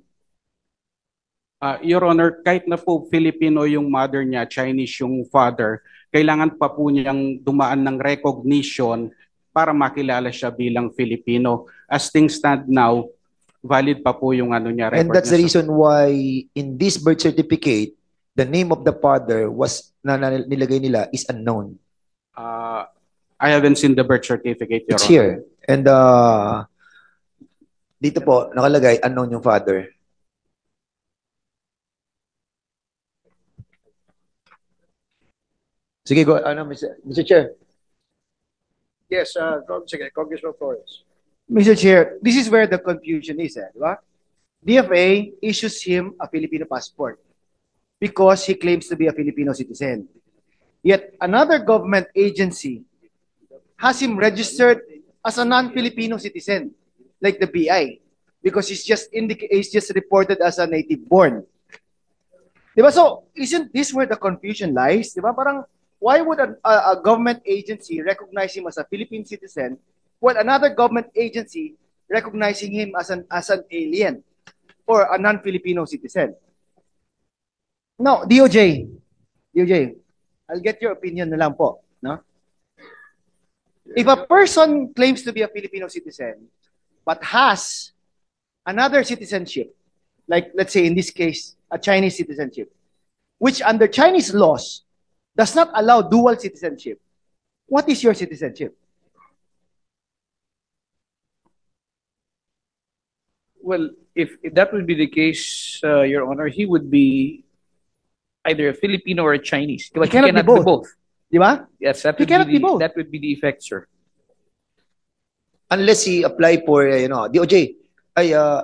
Your Honor, kahit na po Filipino yung mother niya, Chinese yung father, kailangan pa po niyang dumaan ng recognition para makilala siya bilang Filipino. As things stand now, valid pa po yung record. And that's the reason why in this birth certificate, the name of the father was na nilagay nila is unknown. I haven't seen the birth certificate, Your It's Honor. here. And dito po, nakalagay, unknown yung father. Sige, go, ano, Mr. Chair. Yes, sige, Congressman Flores. Mr. Chair, this is where the confusion is, di ba? DFA issues him a Filipino passport because he claims to be a Filipino citizen. Yet another government agency has him registered as a non-Filipino citizen, like the BI, because he's just reported as a native born. Diba? So, isn't this where the confusion lies? Diba? Parang, why would a government agency recognize him as a Philippine citizen while another government agency recognizing him as an alien or a non-Filipino citizen? No, DOJ, I'll get your opinion na lang po. No? If a person claims to be a Filipino citizen but has another citizenship, like let's say in this case, a Chinese citizenship, which under Chinese laws does not allow dual citizenship, what is your citizenship? Well, if that would be the case, Your Honor, he would be either a Filipino or a Chinese. But He cannot be both. Di ba? Yes, that He would cannot be be both. that would be the effect, sir. Unless he apply for, DOJ,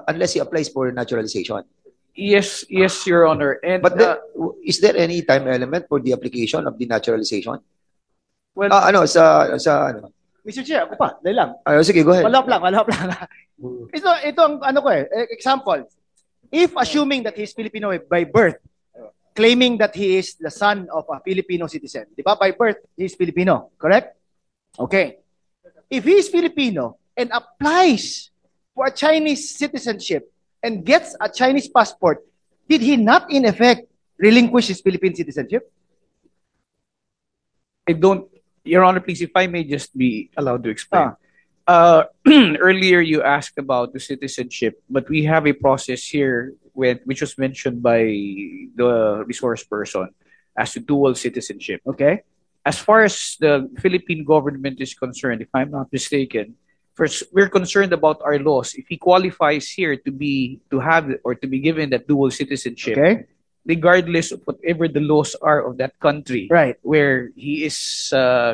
unless he applies for naturalization. Yes, Your Honor. And But is there any time element for the application of the naturalization? well, Ano? Mr. Chair, ako pa, dahil lang. Sige, go ahead. Follow up lang. Ito ang ano ko example. If assuming that he's Filipino by birth, claiming that he is the son of a Filipino citizen, di ba? By birth, he is Filipino, correct? Okay. If he is Filipino and applies for a Chinese citizenship and gets a Chinese passport, did he not in effect relinquish his Philippine citizenship? I don't, Your Honor, please, if I may just be allowed to explain. Earlier, you asked about the citizenship, but we have a process here which was mentioned by the resource person as to dual citizenship. Okay. As far as the Philippine government is concerned, if I'm not mistaken, first, we're concerned about our laws. If he qualifies here to have or to be given that dual citizenship, Okay. regardless of whatever the laws are of that country, Right. where he is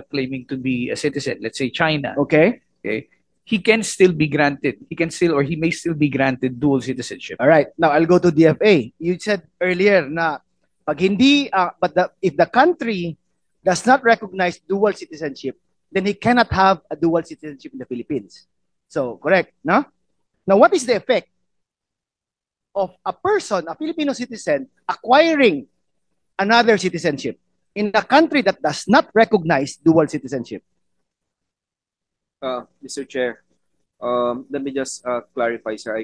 claiming to be a citizen, let's say China, Okay. okay, he can still be granted. He may still be granted dual citizenship. All right. Now I'll go to DFA. You said earlier na pag hindi if the country does not recognize dual citizenship, then he cannot have a dual citizenship in the Philippines. So, correct, no? Now, what is the effect of a person, a Filipino citizen, acquiring another citizenship in a country that does not recognize dual citizenship? Mr. Chair, let me just clarify, sir.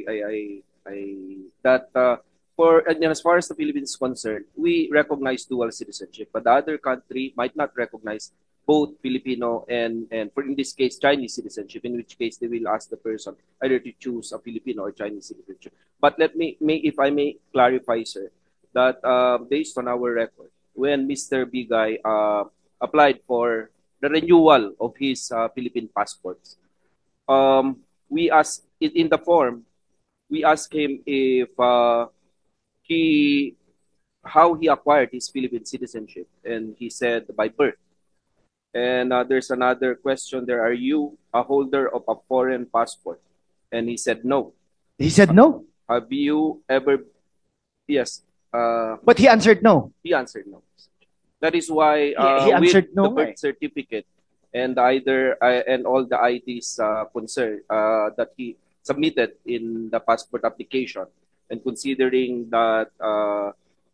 As far as the Philippines is concerned, we recognize dual citizenship, but the other country might not recognize both Filipino and for in this case Chinese citizenship. In which case they will ask the person either to choose a Filipino or Chinese citizenship. But if I may clarify, sir, that based on our record, when Mr. Bigay applied for the renewal of his Philippine passports, we asked it in the form. We asked him if how he acquired his Philippine citizenship, and he said by birth. And there's another question there: are you a holder of a foreign passport? And he said no. He said no, Have you ever? Yes. but he answered no. He answered no. That is why He answered with no, the birth certificate and and all the IDs concerned that he submitted in the passport application, and considering that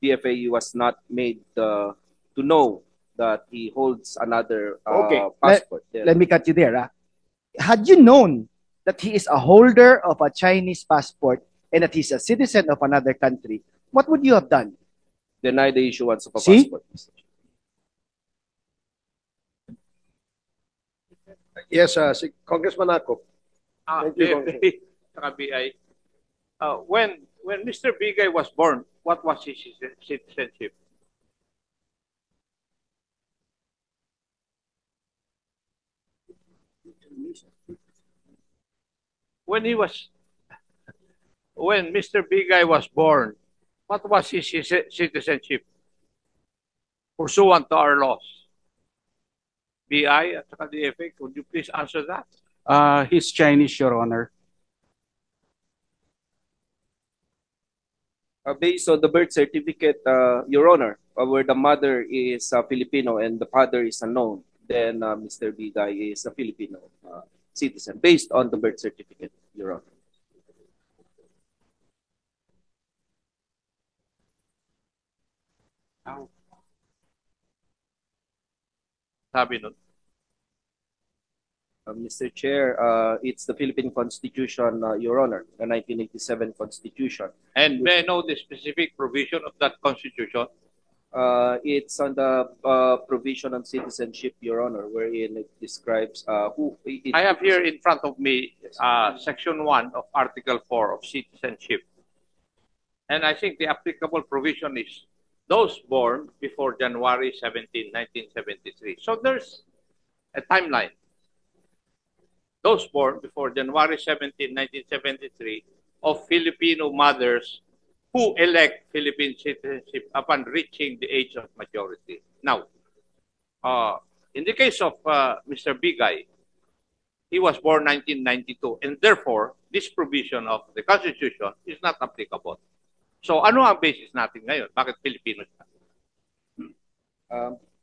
DFA was not made to know that he holds another Okay. passport. Then Let me cut you there. Had you known that he is a holder of a Chinese passport and that he's a citizen of another country, what would you have done? deny the issuance of a See? passport. Yes, Congressman Ako. Thank you, DFA, saka BI. When Mr. Bigay was born, what was his citizenship? When Mr. Bigay was born, what was his citizenship pursuant to our laws? BI at saka DFA? Could you please answer that? He's Chinese, Your Honor. Based on the birth certificate, Your Honor, where the mother is Filipino and the father is unknown, then Mr. Bigay is a Filipino citizen, based on the birth certificate, Your Honor. Sabi nun. Mr. Chair, it's the Philippine Constitution, Your Honor, the 1987 Constitution. And may I know the specific provision of that constitution? It's on the provision on citizenship, Your Honor, wherein it describes who. I have here in front of me Section 1 of Article 4 of citizenship. And I think the applicable provision is those born before January 17, 1973. So there's a timeline. Those born before January 17, 1973 of Filipino mothers who elect Philippine citizenship upon reaching the age of majority. Now, in the case of Mr. Bigay, he was born 1992 and therefore this provision of the Constitution is not applicable. So ano ang basis natin ngayon? Bakit Filipino siya?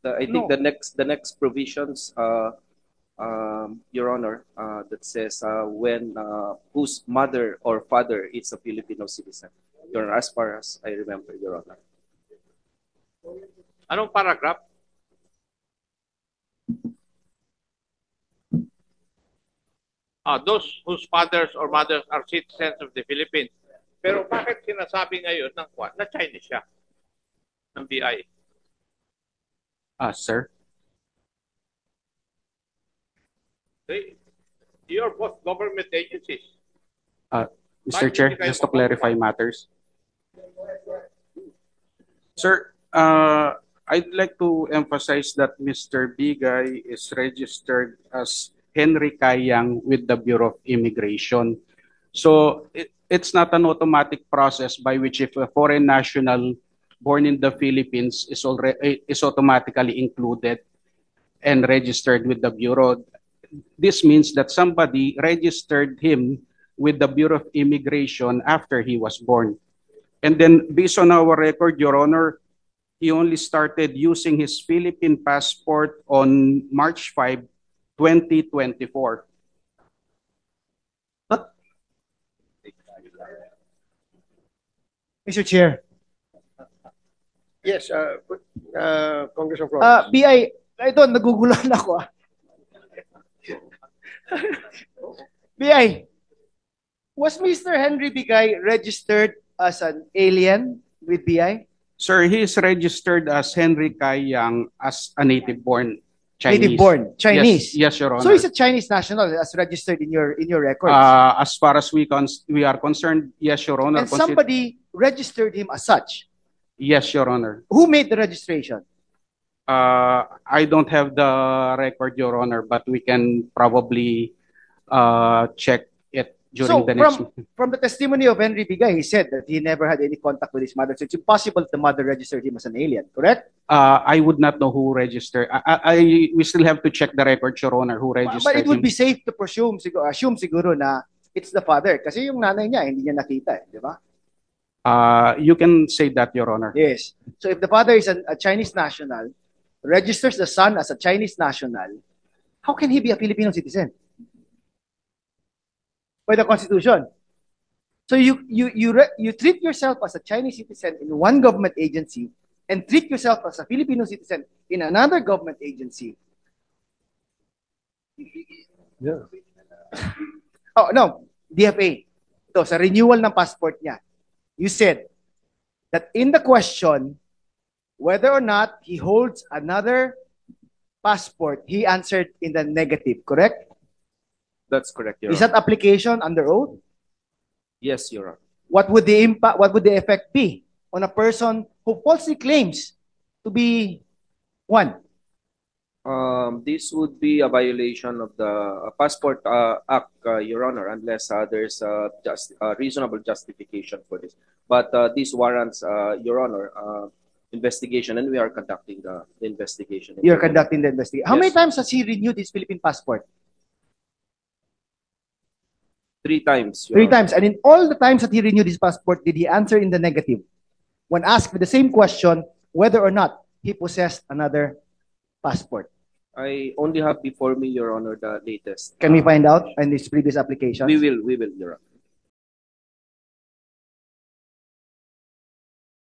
I think the next provisions, Your Honor, that says when whose mother or father is a Filipino citizen. Your Honor, as far as I remember, Your Honor. Anong paragraph? Those whose fathers or mothers are citizens of the Philippines. Pero bakit sinasabi ngayon ng Kwan na Chinese siya? Ng BI. Sir. You're both government agencies. Mr. Chair, just to clarify matters. Sir, I'd like to emphasize that Mr. Bigay is registered as Henry Kayang with the Bureau of Immigration. So it's not an automatic process by which if a foreign national born in the Philippines is automatically included and registered with the Bureau. This means that somebody registered him with the Bureau of Immigration after he was born. And then based on our record, Your Honor, he only started using his Philippine passport on March 5, 2024. Mr. Chair. Yes, Congressman Flores. BI, ito, nagugulan ako. BI, was Mr. Henry Bigay registered as an alien with BI? Sir, he is registered as Henry Kayang as a native-born Chinese. Native-born Chinese? Yes, Your Honor. So he's a Chinese national as registered in your records? As far as we are concerned, yes, Your Honor. And somebody registered him as such? Yes, Your Honor. Who made the registration? I don't have the record, Your Honor, but we can probably check it during the next meeting. From the testimony of Henry Bigay, he said that he never had any contact with his mother. So it's impossible that the mother registered him as an alien, correct? I would not know who registered. We still have to check the record, Your Honor, who registered But it would him. be safe to assume siguro na it's the father. Kasi yung nanay niya, hindi niya nakita, di ba? You can say that, Your Honor. Yes. So if the father is a Chinese national, registers the son as a Chinese national, how can he be a Filipino citizen? By the Constitution. So you treat yourself as a Chinese citizen in one government agency and treat yourself as a Filipino citizen in another government agency. Yeah. Oh, no. DFA. Ito, sa renewal ng passport niya. You said that in the question, whether or not he holds another passport, he answered in the negative, correct? That's correct, Your Is that application under oath? Yes, Your Honor. What would the impact, what would the effect be on a person who falsely claims to be one? This would be a violation of the Passport Act, Your Honor, unless there's a reasonable justification for this. But these warrants, Your Honor, investigation, and we are conducting the investigation. You're conducting the investigation. How many Yes. times has he renewed his Philippine passport? 3 times. Your Three Honor. times. And in all the times that he renewed his passport, did he answer in the negative? When asked with the same question, whether or not he possessed another passport. I only have before me, Your Honor, the latest. Can we find out in this previous application? We will, Your Honor.